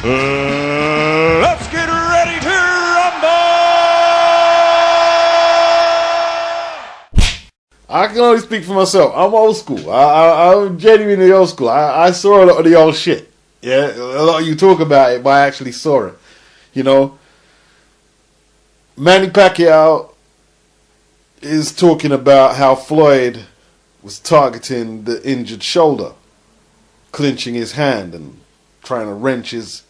Let's get ready to rumble! I can only speak for myself. I'm old school. I'm genuinely old school. I saw a lot of the old shit. Yeah, a lot of you talk about it, but I actually saw it. You know, Manny Pacquiao is talking about how Floyd was targeting the injured shoulder, clinching his hand and trying to wrench his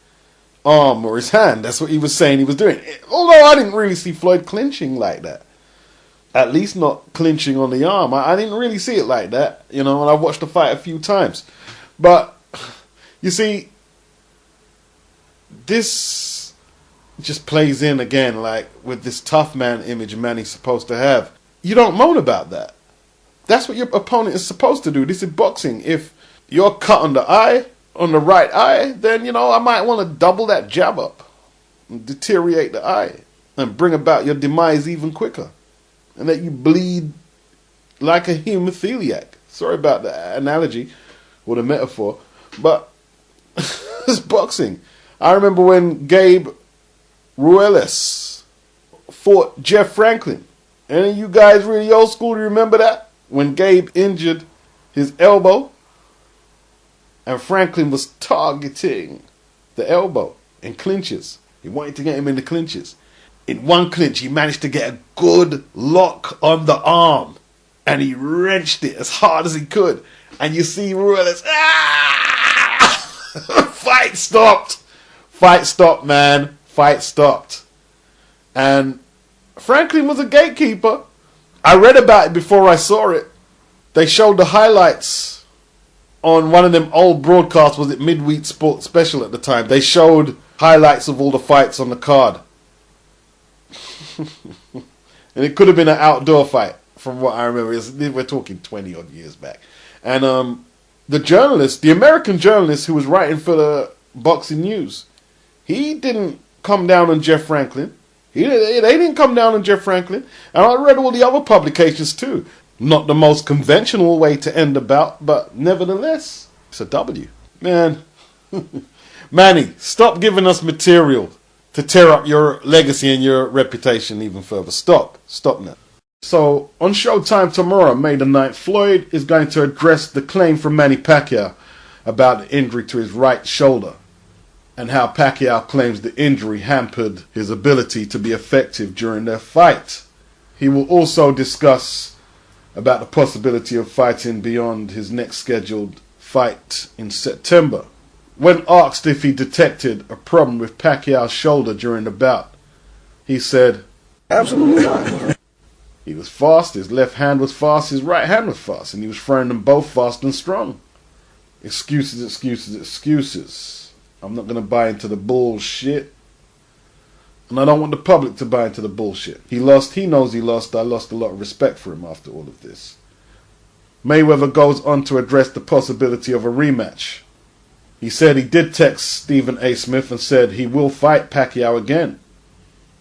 arm or his hand. That's what he was saying he was doing. Although I didn't really see Floyd clinching like that. At least not clinching on the arm. I didn't really see it like that, you know, and I watched the fight a few times. But, you see, this just plays in again, like, with this tough man image Manny's supposed to have. You don't moan about that. That's what your opponent is supposed to do. This is boxing. If you're cut on the eye, on the right eye, then, you know, I might want to double that jab up and deteriorate the eye and bring about your demise even quicker. And let you bleed like a hemophiliac. Sorry about the analogy or the metaphor, but it's boxing. I remember when Gabe Ruelas fought Jeff Franklin. Any of you guys really old school to remember that? When Gabe injured his elbow and Franklin was targeting the elbow in clinches. He wanted to get him in the clinches. In one clinch, he managed to get a good lock on the arm. And he wrenched it as hard as he could. And you see Ruelas, fight stopped. Fight stopped, man. Fight stopped. And Franklin was a gatekeeper. I read about it before I saw it. They showed the highlights on one of them old broadcasts. Was it Midweek Sports Special at the time? They showed highlights of all the fights on the card. And it could have been an outdoor fight, from what I remember. We're talking 20 odd years back. And the journalist, the American journalist who was writing for the Boxing News, he didn't come down on Jeff Franklin. They didn't come down on Jeff Franklin. And I read all the other publications too. Not the most conventional way to end a bout, but nevertheless, it's a W. Man, Manny, stop giving us material to tear up your legacy and your reputation even further. Stop now. So, on Showtime tomorrow, May the 9th, Floyd is going to address the claim from Manny Pacquiao about the injury to his right shoulder and how Pacquiao claims the injury hampered his ability to be effective during their fight. He will also discuss about the possibility of fighting beyond his next scheduled fight in September. When asked if he detected a problem with Pacquiao's shoulder during the bout, he said, "Absolutely not." He was fast, his left hand was fast, his right hand was fast, and he was throwing them both fast and strong. Excuses, excuses, excuses. I'm not going to buy into the bullshit. And I don't want the public to buy into the bullshit. He lost, he knows he lost. I lost a lot of respect for him after all of this. Mayweather goes on to address the possibility of a rematch. He said he did text Stephen A. Smith and said he will fight Pacquiao again.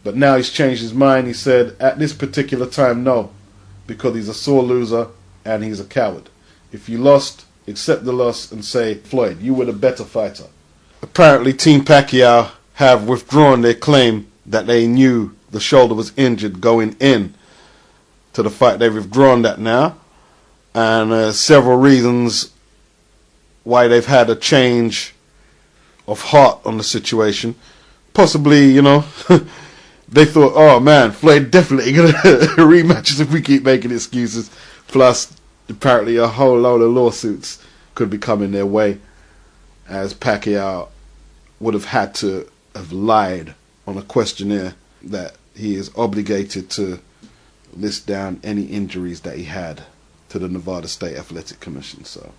But now he's changed his mind. He said, at this particular time, no. Because he's a sore loser and he's a coward. If you lost, accept the loss and say, Floyd, you were the better fighter. Apparently, Team Pacquiao have withdrawn their claim that they knew the shoulder was injured going in to the fight. They've withdrawn that now. And several reasons why they've had a change of heart on the situation. Possibly, you know, they thought, oh man, Floyd definitely going to rematch us if we keep making excuses. Plus, apparently a whole load of lawsuits could be coming their way, as Pacquiao would have had to have lied on a questionnaire that he is obligated to list down any injuries that he had to the Nevada State Athletic Commission. So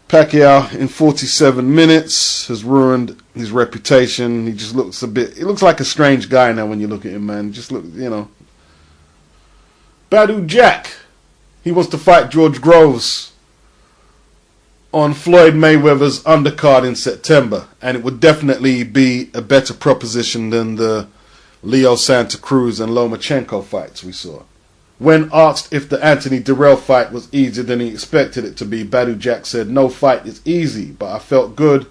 Pacquiao in 47 minutes has ruined his reputation. He just looks he looks like a strange guy now when you look at him, man. Just look, you know. Badou Jack, he wants to fight George Groves on Floyd Mayweather's undercard in September, and it would definitely be a better proposition than the Leo Santa Cruz and Lomachenko fights we saw. When asked if the Anthony Dirrell fight was easier than he expected it to be, Badou Jack said, "No fight is easy, but I felt good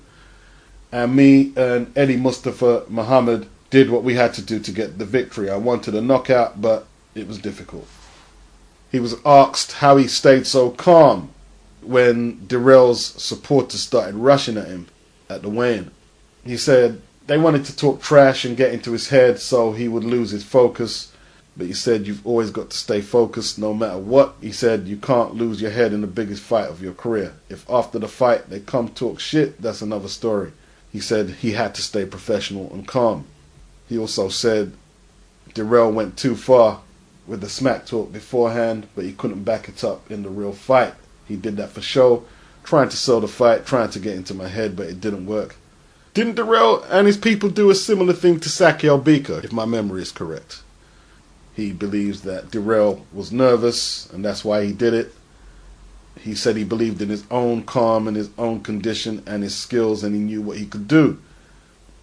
And me and Eddie Mustafa Muhammad did what we had to do to get the victory. I wanted a knockout, but it was difficult. He was asked how he stayed so calm when DeGale's supporters started rushing at him at the weigh-in. He said they wanted to talk trash and get into his head so he would lose his focus. But he said you've always got to stay focused no matter what. He said you can't lose your head in the biggest fight of your career. If after the fight they come talk shit, that's another story. He said he had to stay professional and calm. He also said DeGale went too far with the smack talk beforehand, but he couldn't back it up in the real fight. He did that for show, trying to sell the fight, trying to get into my head, but it didn't work. Didn't DeGale and his people do a similar thing to Sakio Bika, if my memory is correct? He believes that DeGale was nervous, and that's why he did it. He said he believed in his own calm and his own condition and his skills, and he knew what he could do.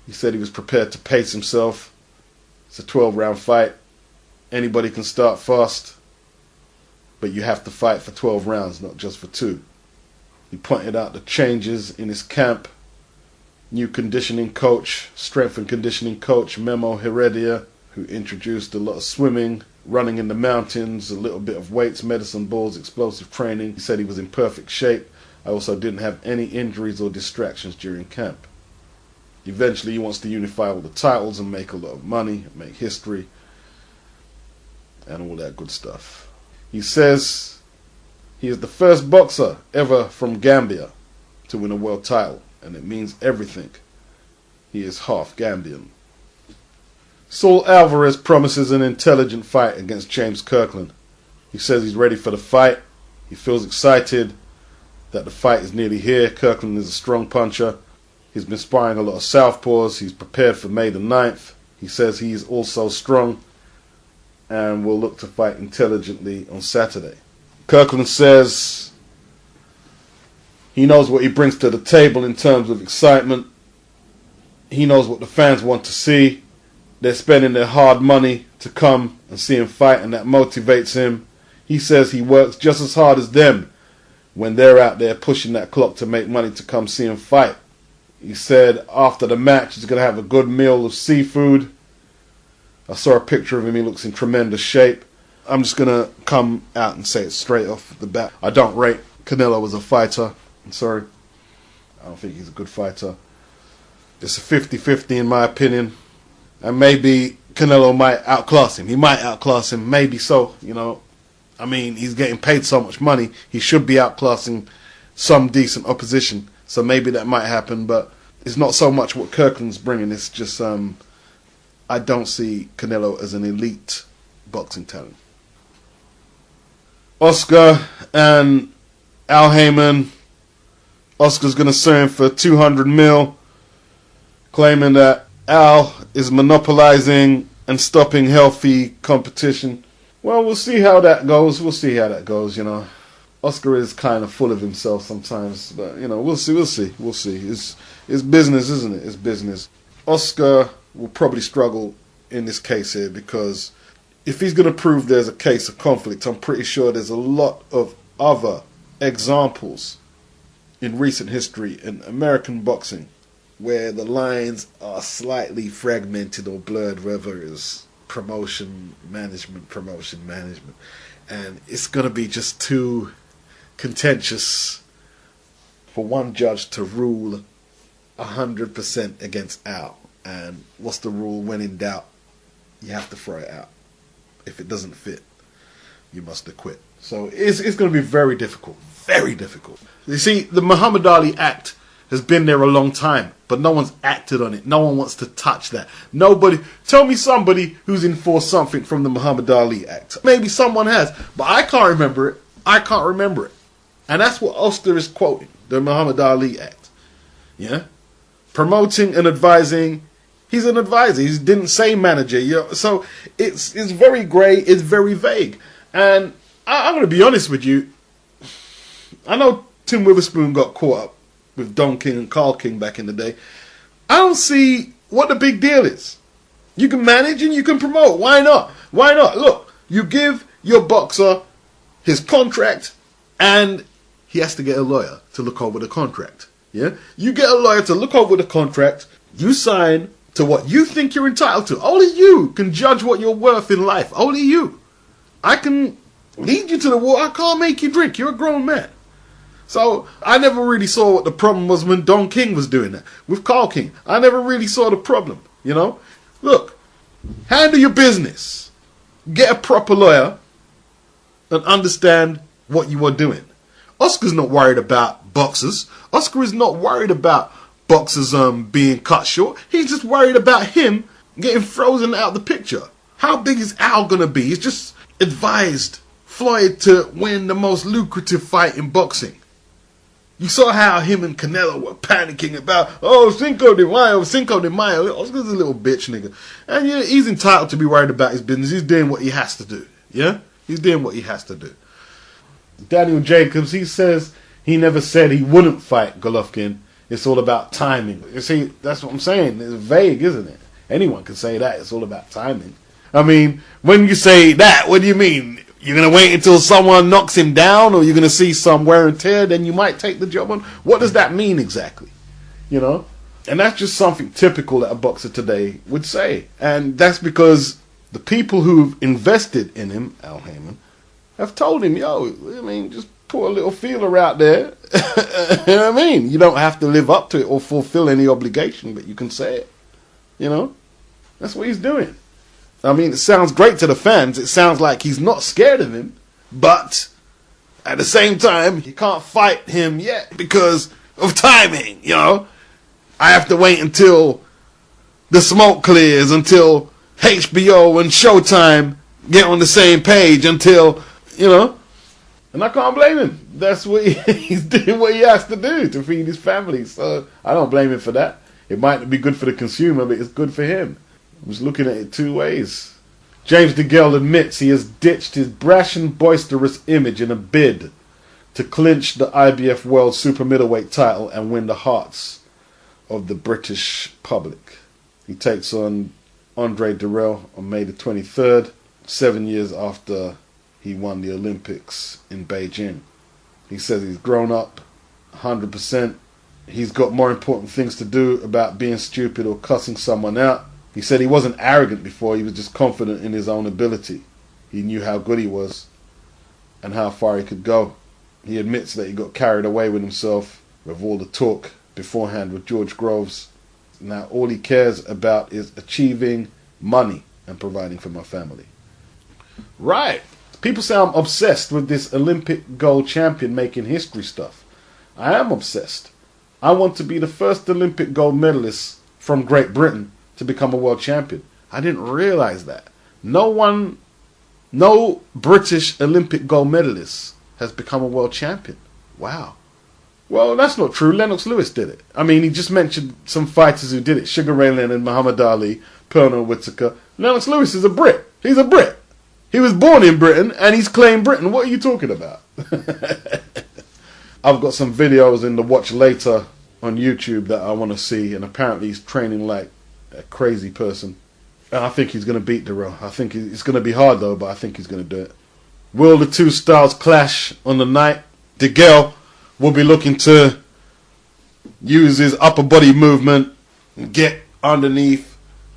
He said he was prepared to pace himself. It's a 12-round fight. Anybody can start fast, but you have to fight for 12 rounds, not just for 2. He pointed out the changes in his camp. New conditioning coach, strength and conditioning coach, Memo Heredia, who introduced a lot of swimming, running in the mountains, a little bit of weights, medicine balls, explosive training. He said he was in perfect shape. I also didn't have any injuries or distractions during camp. Eventually he wants to unify all the titles and make a lot of money, make history, and all that good stuff. He says he is the first boxer ever from Gambia to win a world title, and it means everything. He is half Gambian. Saul Alvarez promises an intelligent fight against James Kirkland. He says he's ready for the fight. He feels excited that the fight is nearly here. Kirkland is a strong puncher. He's been sparring a lot of southpaws. He's prepared for May the 9th. He says he is also strong and will look to fight intelligently on Saturday. Kirkland says he knows what he brings to the table in terms of excitement. He knows what the fans want to see. They're spending their hard money to come and see him fight, and that motivates him. He says he works just as hard as them when they're out there pushing that clock to make money to come see him fight. He said after the match he's going to have a good meal of seafood. I saw a picture of him. He looks in tremendous shape. I'm just going to come out and say it straight off the bat. I don't rate Canelo as a fighter. I'm sorry. I don't think he's a good fighter. It's a 50-50 in my opinion. And maybe Canelo might outclass him. He might outclass him. Maybe so, you know. I mean, he's getting paid so much money. He should be outclassing some decent opposition. So maybe that might happen. But it's not so much what Kirkland's bringing. It's just I don't see Canelo as an elite boxing talent. Oscar and Al Haymon. Oscar's going to sue him for $200 million, claiming that Al is monopolizing and stopping healthy competition. Well, we'll see how that goes. You know. Oscar is kind of full of himself sometimes, but you know, we'll see. It's business, isn't it? It's business. Oscar will probably struggle in this case here because if he's going to prove there's a case of conflict, I'm pretty sure there's a lot of other examples in recent history in American boxing where the lines are slightly fragmented or blurred, whether it's promotion management, and it's going to be just too contentious for one judge to rule 100% against Al. And what's the rule? When in doubt, you have to throw it out. If it doesn't fit, you must acquit. So it's going to be very difficult. Very difficult. You see, the Muhammad Ali Act has been there a long time, but no one's acted on it. No one wants to touch that. Nobody. Tell me somebody who's enforced something from the Muhammad Ali Act. Maybe someone has, but I can't remember it. And that's what Oscar is quoting, the Muhammad Ali Act. Yeah? Promoting and advising. He's an advisor. He didn't say manager. You know? So it's very grey. It's very vague. And I'm going to be honest with you. I know Tim Witherspoon got caught up with Don King and Carl King back in the day. I don't see what the big deal is. You can manage and you can promote. Why not? Why not? Look, you give your boxer his contract and he has to get a lawyer to look over the contract. Yeah? You get a lawyer to look over the contract. You sign to what you think you're entitled to. Only you can judge what you're worth in life. Only you. I can lead you to the water. I can't make you drink. You're a grown man. So I never really saw what the problem was when Don King was doing that. With Carl King, I never really saw the problem, you know? Look, handle your business. Get a proper lawyer and understand what you are doing. Oscar's not worried about boxers. Oscar is not worried about boxers being cut short. He's just worried about him getting frozen out of the picture. How big is Al going to be? He's just advised Floyd to win the most lucrative fight in boxing. You saw how him and Canelo were panicking about, oh, Cinco de Mayo, Cinco de Mayo. Oscar's a little bitch, nigga. And yeah, he's entitled to be worried about his business. He's doing what he has to do. Yeah? He's doing what he has to do. Daniel Jacobs, he says he never said he wouldn't fight Golovkin. It's all about timing. You see, that's what I'm saying. It's vague, isn't it? Anyone can say that. It's all about timing. I mean, when you say that, what do you mean? You're going to wait until someone knocks him down, or you're going to see some wear and tear, then you might take the job on? What does that mean exactly? You know? And that's just something typical that a boxer today would say. And that's because the people who've invested in him, Al Haymon, have told him, yo, I mean, just put a little feeler out there. You know what I mean? You don't have to live up to it or fulfill any obligation, but you can say it. You know? That's what he's doing. I mean, it sounds great to the fans. It sounds like he's not scared of him. But at the same time, you can't fight him yet because of timing, you know? I have to wait until the smoke clears, until HBO and Showtime get on the same page, until, you know? And I can't blame him. That's what he's doing what he has to do to feed his family. So I don't blame him for that. It might not be good for the consumer, but it's good for him. I was looking at it two ways. James DeGale admits he has ditched his brash and boisterous image in a bid to clinch the IBF World Super Middleweight title and win the hearts of the British public. He takes on Andre Dirrell on May the 23rd, 7 years after he won the Olympics in Beijing. He says he's grown up 100%. He's got more important things to do about being stupid or cussing someone out. He said he wasn't arrogant before, he was just confident in his own ability. He knew how good he was and how far he could go. He admits that he got carried away with himself with all the talk beforehand with George Groves. Now all he cares about is achieving money and providing for my family. Right. People say I'm obsessed with this Olympic gold champion making history stuff. I am obsessed. I want to be the first Olympic gold medalist from Great Britain to become a world champion. I didn't realize that. No British Olympic gold medalist has become a world champion. Wow. Well, that's not true. Lennox Lewis did it. I mean, he just mentioned some fighters who did it. Sugar Ray Leonard, Muhammad Ali, Pernell Whitaker. Lennox Lewis is a Brit. He's a Brit. He was born in Britain and he's claimed Britain. What are you talking about? I've got some videos in the watch later on YouTube that I want to see, and apparently he's training like a crazy person. And I think he's going to beat Dirrell. I think it's going to be hard though, but I think he's going to do it. Will the two styles clash on the night? DeGale will be looking to use his upper body movement and get underneath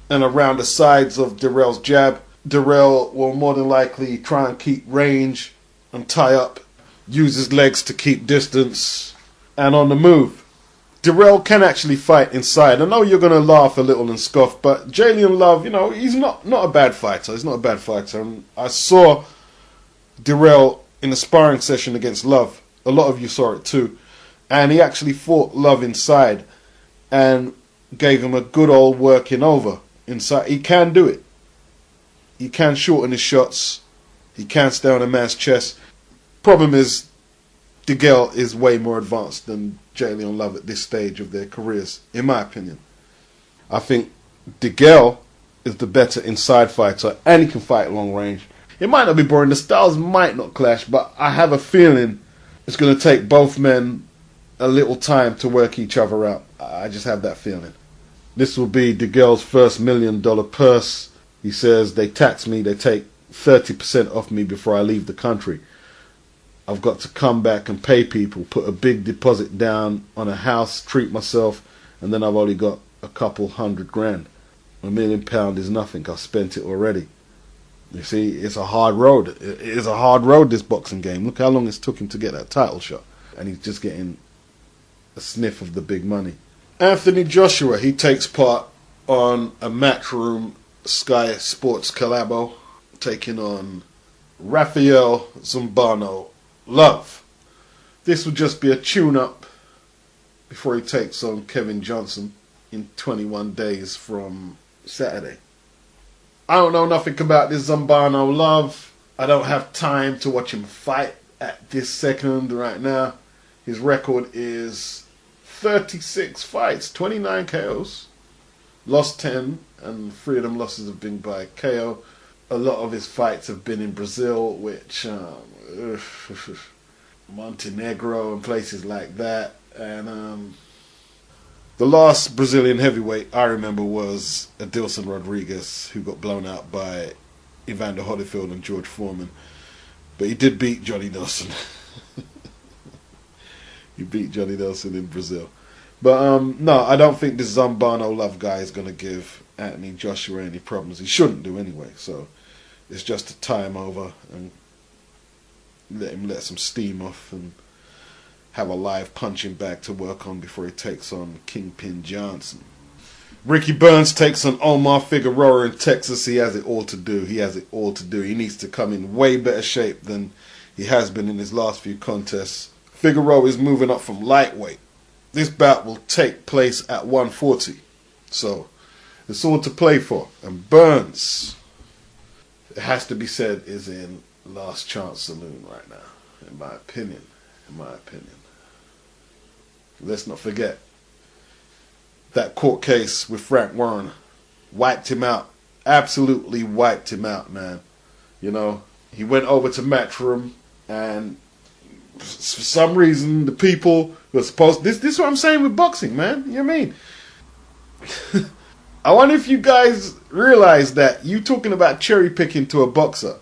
and around the sides of Dirrell's jab. Dirrell will more than likely try and keep range and tie up, use his legs to keep distance, and on the move. Dirrell can actually fight inside. I know you're going to laugh a little and scoff, but Jalen Love, you know, he's not a bad fighter. He's not a bad fighter. And I saw Dirrell in a sparring session against Love. A lot of you saw it too. And he actually fought Love inside and gave him a good old working over inside. He can do it. He can shorten his shots. He can stay on a man's chest. Problem is, DeGale is way more advanced than Jalen Love at this stage of their careers, in my opinion. I think DeGale is the better inside fighter, and he can fight long range. It might not be boring, the styles might not clash, but I have a feeling it's going to take both men a little time to work each other out. I just have that feeling. This will be DeGale's first $1 million purse. He says, they tax me, they take 30% off me before I leave the country. I've got to come back and pay people, put a big deposit down on a house, treat myself, and then I've only got a couple $100,000. £1 million is nothing. I've spent it already. You see, it's a hard road. It is a hard road, this boxing game. Look how long it's took him to get that title shot. And he's just getting a sniff of the big money. Anthony Joshua, he takes part on a Matchroom Sky Sports collabo, taking on Rafael Zumbano Love. This would just be a tune-up before he takes on Kevin Johnson in 21 days from Saturday. I don't know nothing about this Zumbano Love. I don't have time to watch him fight at this second right now. His record is 36 fights, 29 KOs. Lost 10, and 3 of them losses have been by KO. A lot of his fights have been in Brazil, which Montenegro and places like that. And the last Brazilian heavyweight I remember was Adilson Rodriguez, who got blown out by Evander Holyfield and George Foreman. But he did beat Johnny Nelson. He beat Johnny Nelson in Brazil. But no, I don't think this Zumbano Love guy is going to give Anthony Joshua any problems. He shouldn't do anyway. So it's just to tie him over and let him let some steam off and have a live punching bag to work on before he takes on Kingpin Johnson. Ricky Burns takes on Omar Figueroa in Texas. He has it all to do. He has it all to do. He needs to come in way better shape than he has been in his last few contests. Figueroa is moving up from lightweight. This bout will take place at 140. So it's all to play for. And Burns, it has to be said, is in last chance saloon right now, in my opinion. Let's not forget that court case with Frank Warren wiped him out. Absolutely wiped him out, man. You know, he went over to Matchroom, and for some reason the people who are supposed... This is what I'm saying with boxing, man. You know what I mean? I wonder if you guys realize that you talking about cherry picking to a boxer.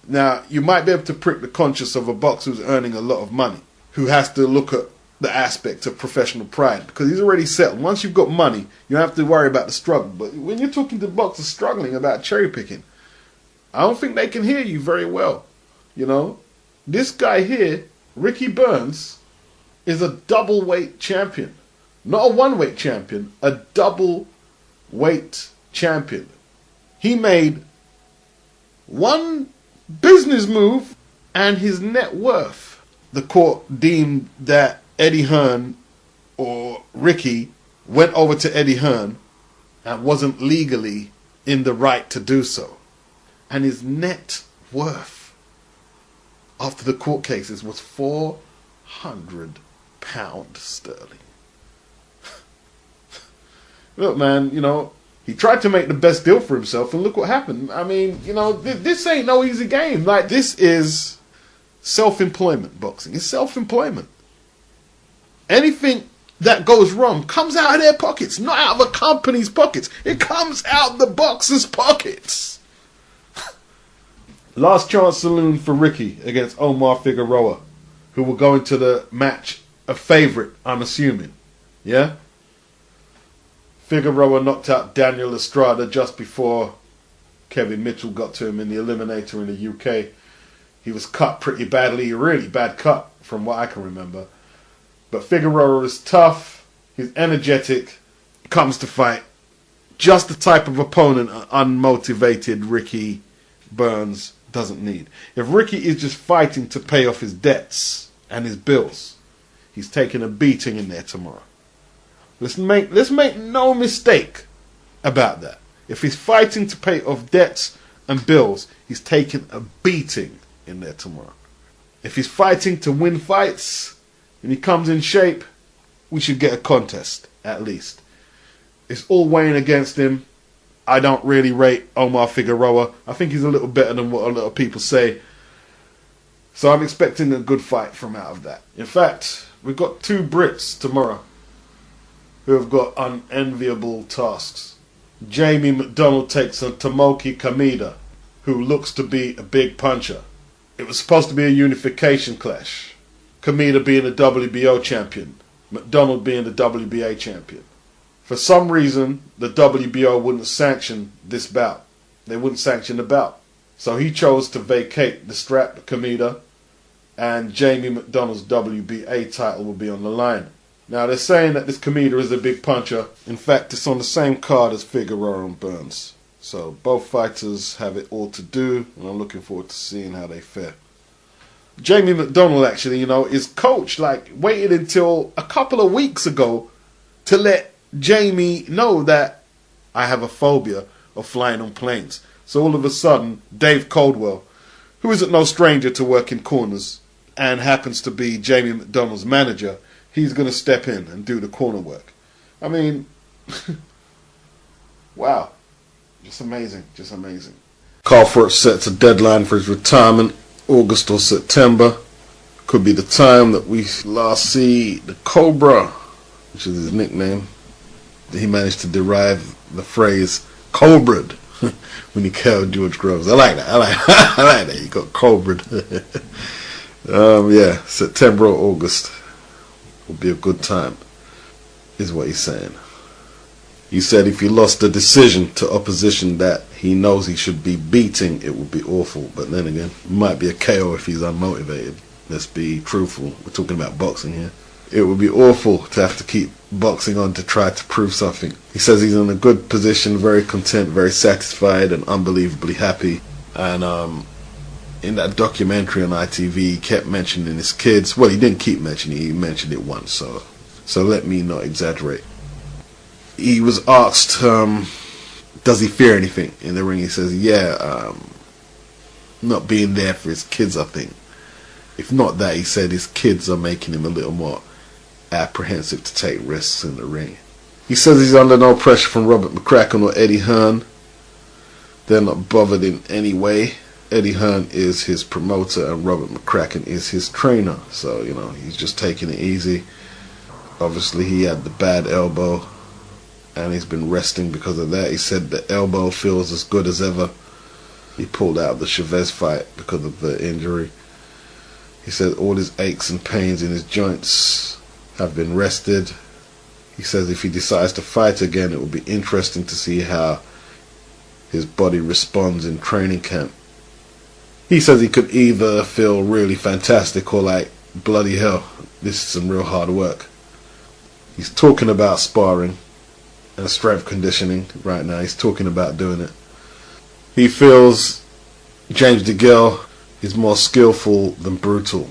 Now, you might be able to prick the conscience of a boxer who's earning a lot of money, who has to look at the aspect of professional pride, because he's already settled. Once you've got money, you don't have to worry about the struggle. But when you're talking to boxers struggling about cherry picking, I don't think they can hear you very well. You know, this guy here, Ricky Burns, is a double weight champion. Not a one weight champion, a double weight champion. He made one business move and his net worth. The court deemed that Eddie Hearn or Ricky went over to Eddie Hearn and wasn't legally in the right to do so. And his net worth after the court cases was £400 sterling. Look, man, you know, he tried to make the best deal for himself, and look what happened. I mean, you know, this ain't no easy game. Like, this is self-employment, boxing. It's self-employment. Anything that goes wrong comes out of their pockets, not out of a company's pockets. It comes out the boxer's pockets. Last chance saloon for Ricky against Omar Figueroa, who will go into the match a favourite, I'm assuming. Yeah? Figueroa knocked out Daniel Estrada just before Kevin Mitchell got to him in the Eliminator in the UK. He was cut pretty badly, a really bad cut from what I can remember. But Figueroa is tough, he's energetic, comes to fight. Just the type of opponent an unmotivated Ricky Burns doesn't need. If Ricky is just fighting to pay off his debts and his bills, he's taking a beating in there tomorrow. Let's make no mistake about that. If he's fighting to pay off debts and bills, he's taking a beating in there tomorrow. If he's fighting to win fights and he comes in shape, we should get a contest, at least. It's all weighing against him. I don't really rate Omar Figueroa. I think he's a little better than what a lot of people say. So I'm expecting a good fight from out of that. In fact, we've got 2 Brits tomorrow who have got unenviable tasks. Jamie McDonald takes on Tomoki Kameda, who looks to be a big puncher. It was supposed to be a unification clash. Kameda being the WBO champion, McDonald being the WBA champion. For some reason, the WBO wouldn't sanction this bout. They wouldn't sanction the bout. So he chose to vacate the strap to Kameda, and Jamie McDonald's WBA title will be on the line. Now they're saying that this Kameda is a big puncher. In fact, it's on the same card as Figueroa and Burns. So both fighters have it all to do, and I'm looking forward to seeing how they fare. Jamie McDonald actually, his coach waited until a couple of weeks ago to let Jamie know that I have a phobia of flying on planes. So all of a sudden, Dave Caldwell, who isn't no stranger to working corners and happens to be Jamie McDonald's manager, he's going to step in and do the corner work. I mean, wow. Just amazing, just amazing. Carl Froch sets a deadline for his retirement, August or September. Could be the time that we last see the Cobra, which is his nickname. He managed to derive the phrase cobra'd when he killed George Groves. I like that. I like that. He got cobra'd. Yeah, September or August will be a good time, is what he's saying. He said if he lost a decision to opposition that he knows he should be beating, it would be awful. But then again, it might be a KO if he's unmotivated. Let's be truthful. We're talking about boxing here. It would be awful to have to keep boxing on to try to prove something. He says he's in a good position, very content, very satisfied, and unbelievably happy. And in that documentary on ITV, he kept mentioning his kids. Well, he didn't keep mentioning it. He mentioned it once. So let me not exaggerate. He was asked, does he fear anything in the ring? He says, yeah, not being there for his kids, I think. If not that, he said his kids are making him a little more apprehensive to take risks in the ring. He says he's under no pressure from Robert McCracken or Eddie Hearn. They're not bothered in any way. Eddie Hearn is his promoter and Robert McCracken is his trainer. So, he's just taking it easy. Obviously, he had the bad elbow and he's been resting because of that. He said the elbow feels as good as ever. He pulled out of the Chavez fight because of the injury. He said all his aches and pains in his joints have been rested. He says if he decides to fight again, it will be interesting to see how his body responds in training camp. He says he could either feel really fantastic or like, bloody hell, this is some real hard work. He's talking about sparring and strength conditioning right now. He's talking about doing it. He feels James DeGale is more skillful than brutal.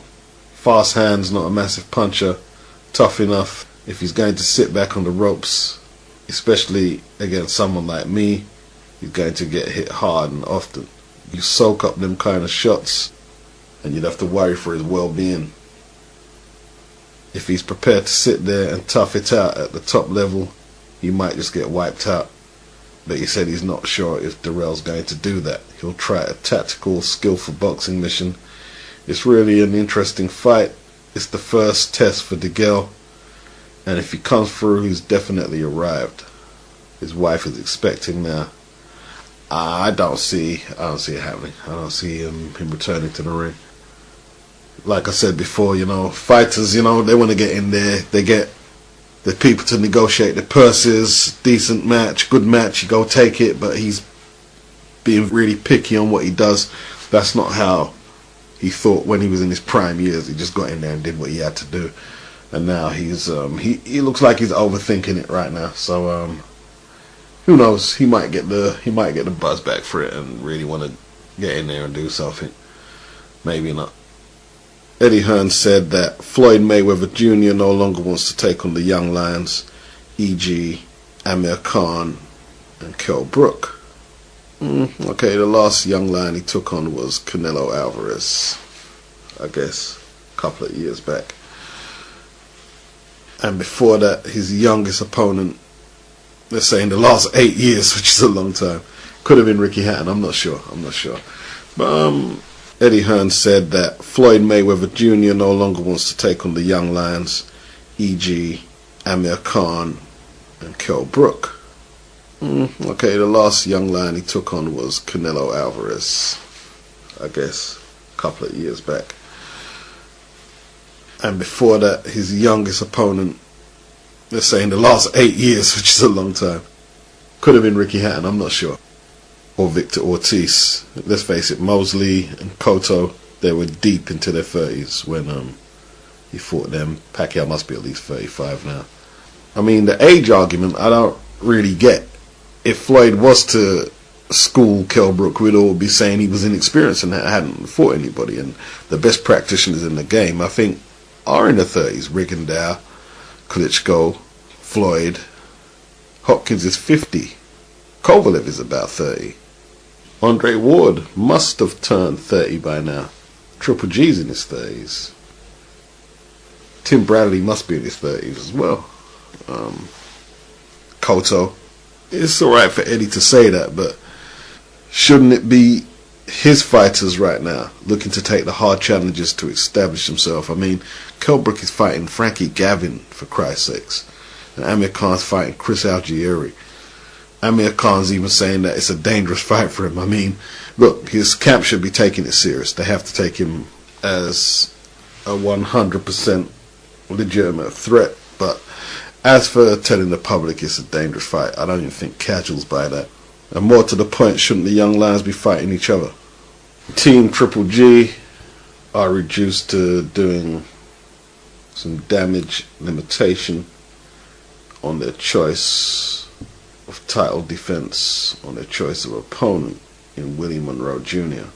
Fast hands, not a massive puncher. Tough enough. If he's going to sit back on the ropes, especially against someone like me, he's going to get hit hard and often. You soak up them kind of shots and you'd have to worry for his well-being. If he's prepared to sit there and tough it out at the top level, he might just get wiped out. But he said he's not sure if Darrell's going to do that. He'll try a tactical, skillful boxing mission. It's really an interesting fight. It's the first test for DeGale. And if he comes through, he's definitely arrived. His wife is expecting now. I don't see it happening. I don't see him returning to the ring. Like I said before, fighters, they want to get in there. They get the people to negotiate the purses. Decent match, good match, you go take it. But he's being really picky on what he does. That's not how he thought when he was in his prime years. He just got in there and did what he had to do. And now he's he looks like he's overthinking it right now. So who knows? He might get the buzz back for it and really want to get in there and do something. Maybe not. Eddie Hearn said that Floyd Mayweather Jr. no longer wants to take on the young lions, e.g. Amir Khan and Kell Brook. Okay, the last young lion he took on was Canelo Alvarez, I guess, a couple of years back. And before that, his youngest opponent, let's say in the last 8 years, which is a long time, could have been Ricky Hatton. I'm not sure. But Eddie Hearn said that Floyd Mayweather Jr. no longer wants to take on the young lions, e.g. Amir Khan and Kell Brook. Okay, the last young lion he took on was Canelo Alvarez, I guess, a couple of years back. And before that, his youngest opponent, let's say in the last 8 years, which is a long time, could have been Ricky Hatton, I'm not sure. Or Victor Ortiz. Let's face it, Mosley and Cotto, they were deep into their 30s when he fought them. Pacquiao must be at least 35 now. I mean, the age argument, I don't really get. If Floyd was to school Kell Brook, we'd all be saying he was inexperienced and hadn't fought anybody. And the best practitioners in the game, I think, are in the 30s. Rigondeaux, Klitschko, Floyd. Hopkins is 50. Kovalev is about 30. Andre Ward must have turned 30 by now. Triple G's in his 30s. Tim Bradley must be in his 30s as well. Cotto. It's alright for Eddie to say that, but shouldn't it be his fighters right now looking to take the hard challenges to establish himself? I mean, Kell Brook is fighting Frankie Gavin, for Christ's sakes. And Amir Khan's fighting Chris Algieri. Amir Khan's even saying that it's a dangerous fight for him. I mean, look, his camp should be taking it serious. They have to take him as a 100% legitimate threat. But as for telling the public it's a dangerous fight, I don't even think casuals buy that. And more to the point, shouldn't the young lions be fighting each other? Team Triple G are reduced to doing some damage limitation on their choice of title defense, on their choice of opponent in Willie Monroe Jr.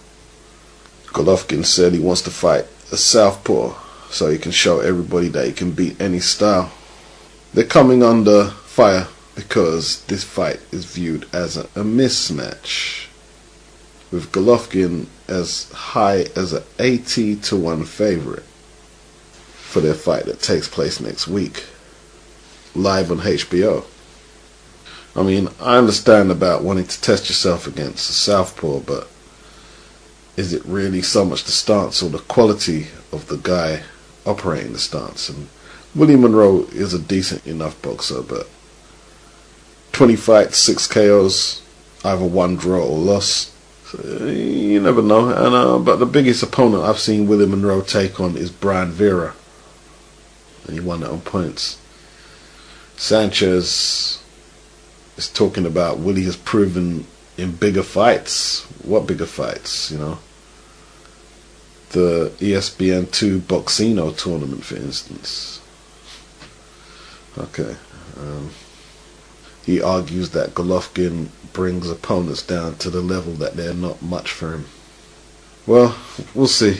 Golovkin said he wants to fight a southpaw so he can show everybody that he can beat any style. They're coming under fire because this fight is viewed as a mismatch, with Golovkin as high as an 80-1 favorite for their fight that takes place next week, live on HBO. I mean, I understand about wanting to test yourself against a southpaw, but is it really so much the stance or the quality of the guy operating the stance? And Willie Monroe is a decent enough boxer, but 20 fights, 6 KOs, either one draw or loss. So you never know. And but the biggest opponent I've seen Willie Monroe take on is Brian Vera, and he won it on points. Sanchez is talking about Willie has proven in bigger fights. What bigger fights? You know, the ESPN2 Boxino tournament, for instance. Okay. He argues that Golovkin brings opponents down to the level that they're not much for him. Well, we'll see.